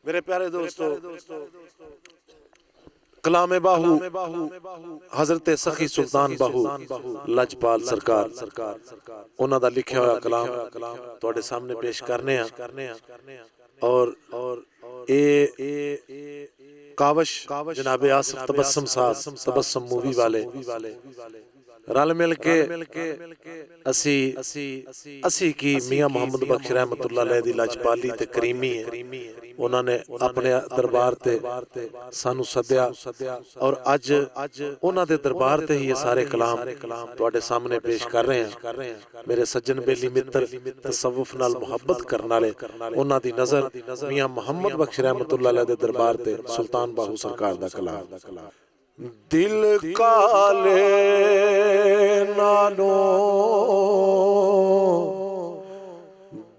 मेरे प्यारे दोस्तों, कलामे बाहू हजरत सखी सुल्तान बाहू लजपाल सरकार उन्हां दा लिखिया होया कलाम तुहाडे सामने पेश करने और कावश जनाबे आसिफ तबस्सुम साहब तबस्सुम मूवी वाले रल मिल के असी की मियां मोहम्मद बख्श रहमतुल्लाह अलैह दी लजपाली ते करीमी है। उन्होंने अपने दरबार ते सानू सद्या और अज उन्हां दे दरबार ते ही ये सारे कलाम तुहाडे सामने पेश कर रहे हैं। मेरे सज्जन बेली मित्र तसव्वुफ नाल मुहब्बत करन वाले उन्हां दी नजर मियां मोहम्मद बख्श रहमतुल्लाह अलैह दे दरबार ते सुल्तान बाहू सरकार दा कलाम। दिल काले नालो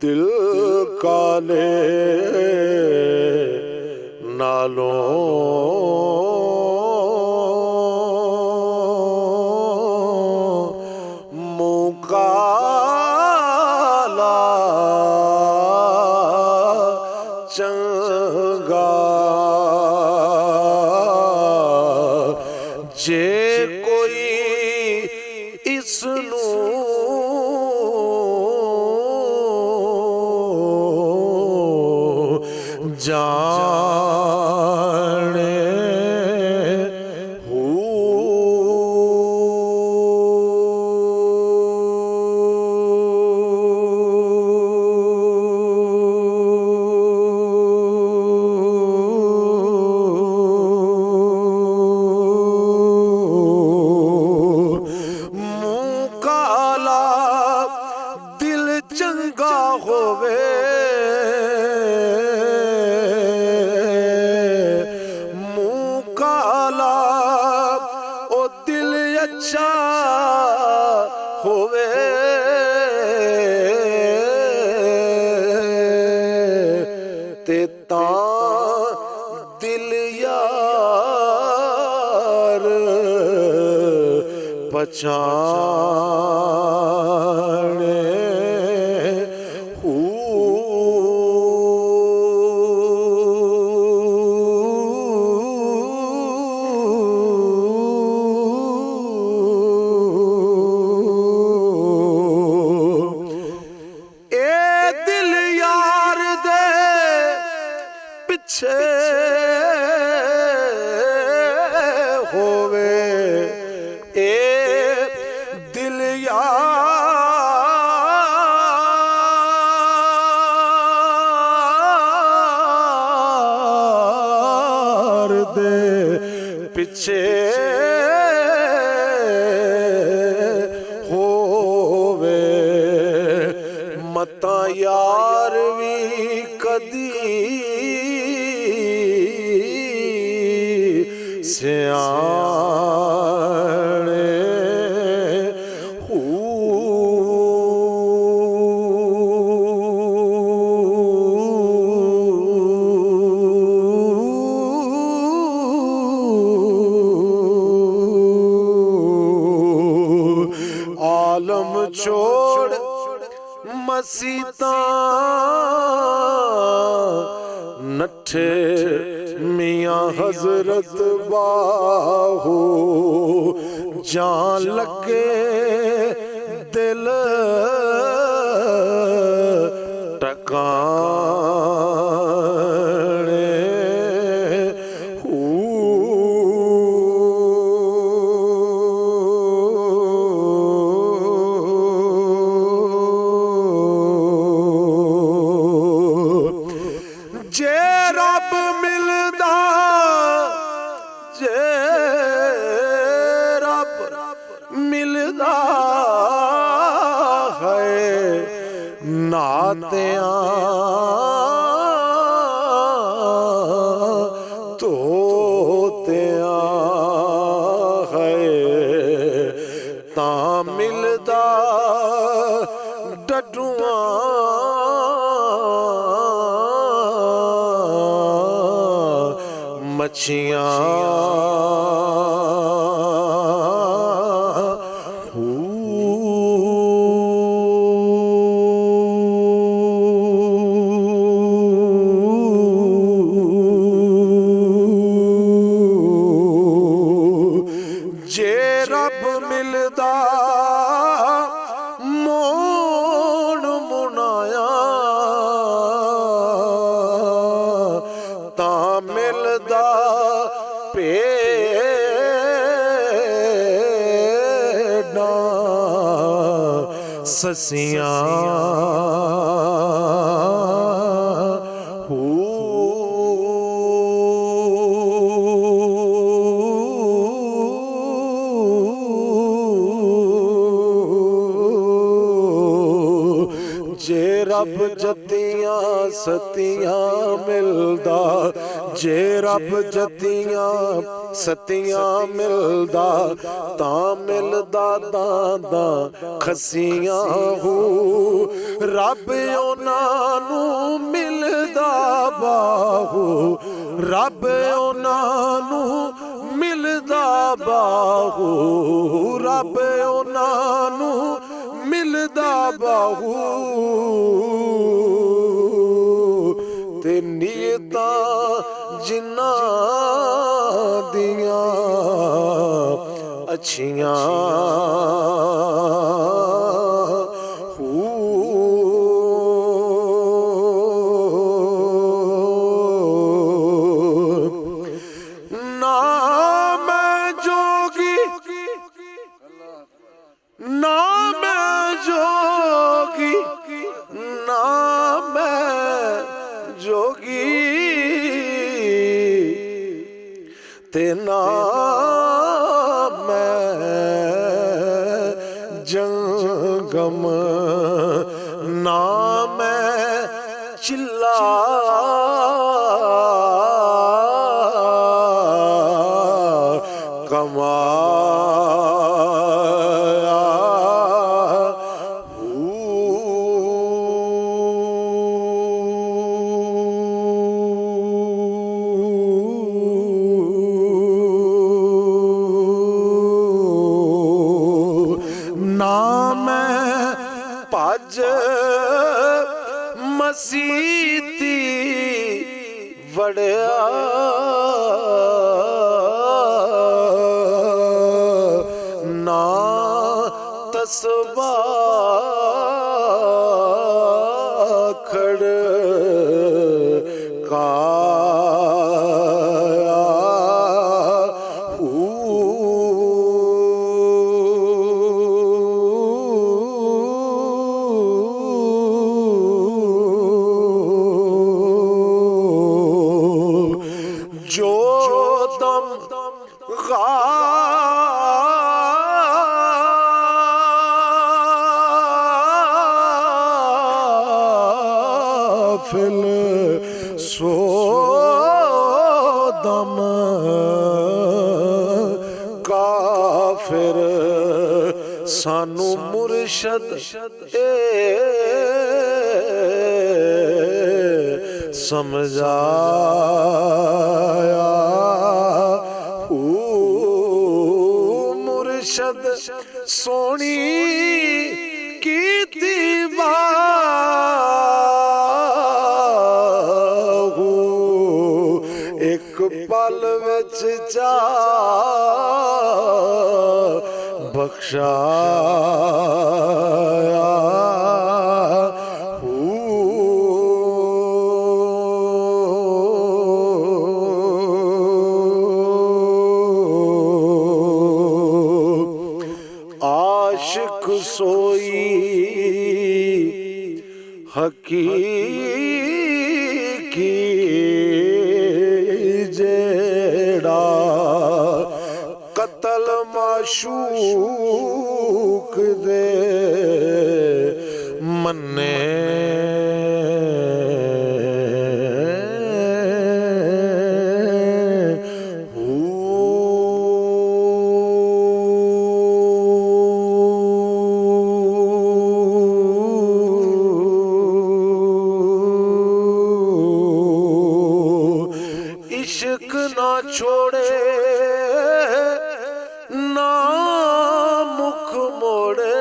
दिल काले नालो मुँह काला चंगा जे कोई इसनू जाने चंगा होवे मुँह काला ओ दिल अच्छा होवे ते तां दिल यार पहचाने होवे ए दिल यार दे पिछे होवे मता यार भी कदी सियाने आलम छोड़ मसीता नठे मियां हजरत बाहू जान लगे दिल टकाने जे रब मिलदा जे रब मिलदा है नातियां तोतियां है तां मिलदा डडुआं मच्छियां ससियां जे रब जतियां सतियां मिलदा, जे रब जतियां सतियां मिलदा, तां मिलदा दादा खसियां हो। रब उन्हां नू मिलदा बाहू, रब उन्हां नू मिलदा बाहू, रब उन्हां नू मिलदा बाहू। ते नीयतां जिन्हां दियां अच्छियां ना मैं जोगी, ना मैं जोगी, ना मैं जोगी, ते ना मैं जंगम, ना मैं चिल्ला कमा भज मसीती वड़िया, ना तस्बा खड़ का जो दम गाफिल सो दम काफिर, सानू मुर्शद समझाया। मुर्शद सोनी कीती बाहू, एक पल विच जा बख्शाया। आशिक सोई हकीकी जेड़ा कतल माशूक दे मन्ने, इश्क ना छोड़े ना मुख मोड़े,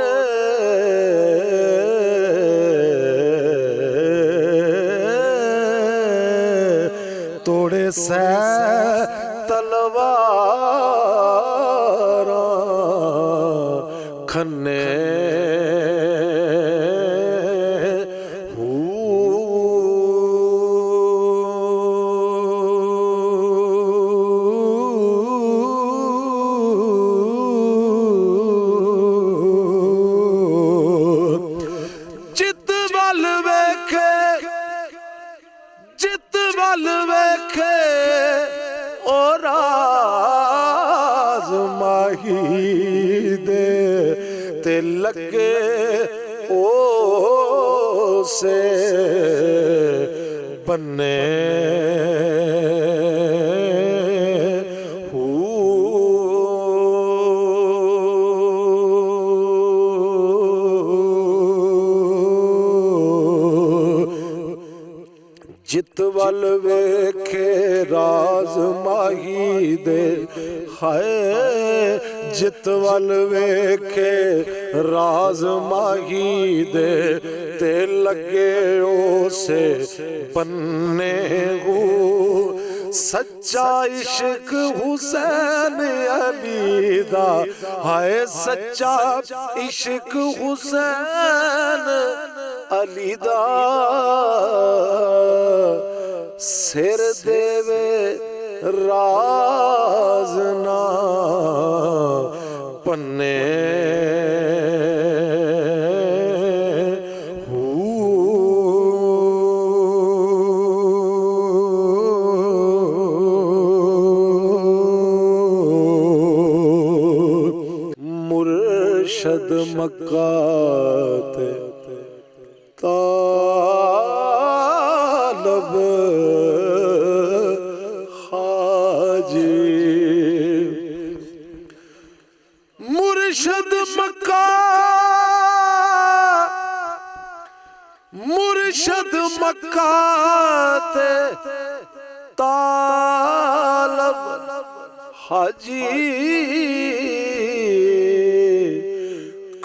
तोड़े से तलवारां खन्ने, वल वेखे ओ राज माही दे ते लगे ओ से बन्ने जित वल वेखे राज माही दे हाय जित वल वेखे राज माही दे ते लगे उसे बन्ने हो सच्चा इश्क हुसैन अली दा हाय सच्चा इश्क हुसैन अली दा सिर देवे राज ना पन्ने मुर्शद मक्का ते तालब हाजी मुर्शद मक्का ते तालब हाजी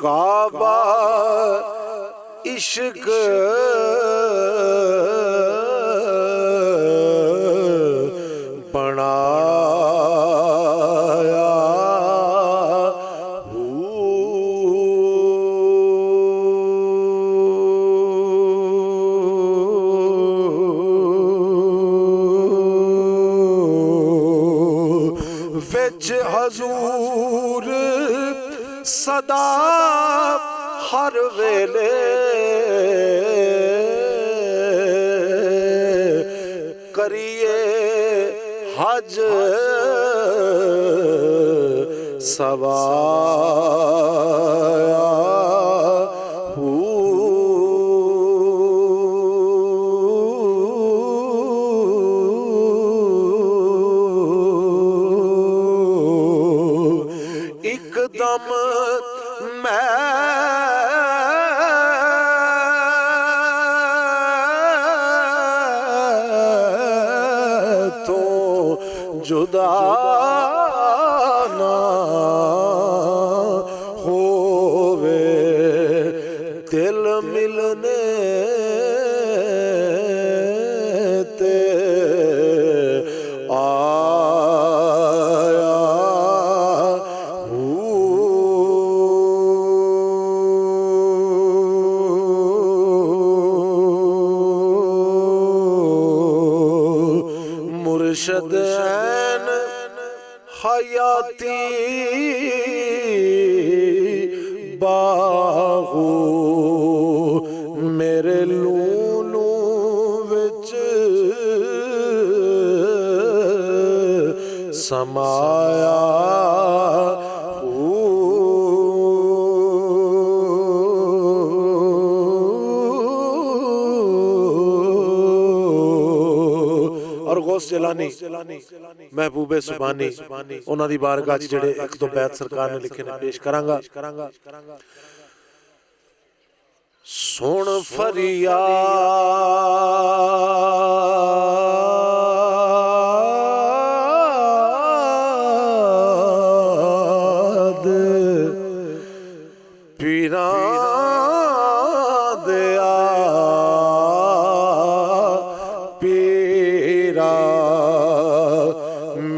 काबा इश्क बनाया विच हजूर सदा हर वेले करिए हज सवाया एकदम मैं तो जुदा ना होवे दिल मिलने ते मुर्शद ऐन हयाती बाहू मेरे लूलू विच समाया और गौस जलानी महबूबे सुबानी उन्हां दी बारगाह च जेड़े एक दो बैत सरकार ने लिखे ने पेश करांगा सुन फरियाद पीरा दया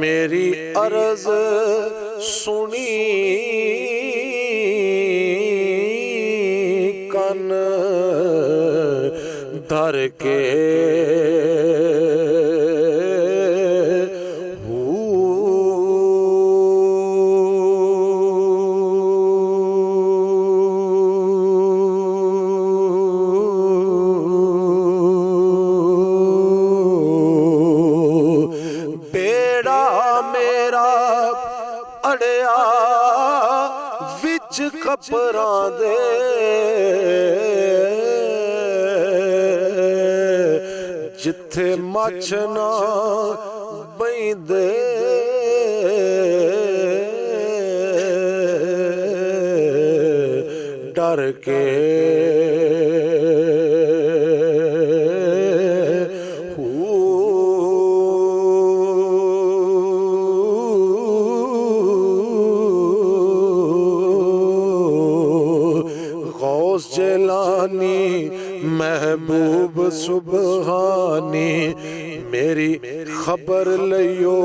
मेरी अर्ज सुनी कन धर के खपरां दे जिथे मछ ना बैंदे डर के गौस जिलानी महबूब सुबहानी मेरी खबर लियो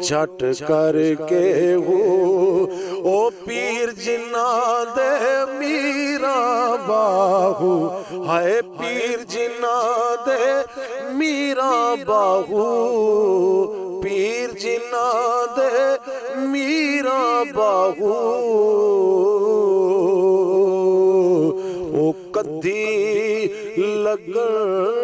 झट करके हो ओ पीर जिन्ना दे मीरा बाहू हाय पीर जिन्ना दे मीरा बाहू पीर जिन्ना दे मीरा बाहू ओ कदी लगन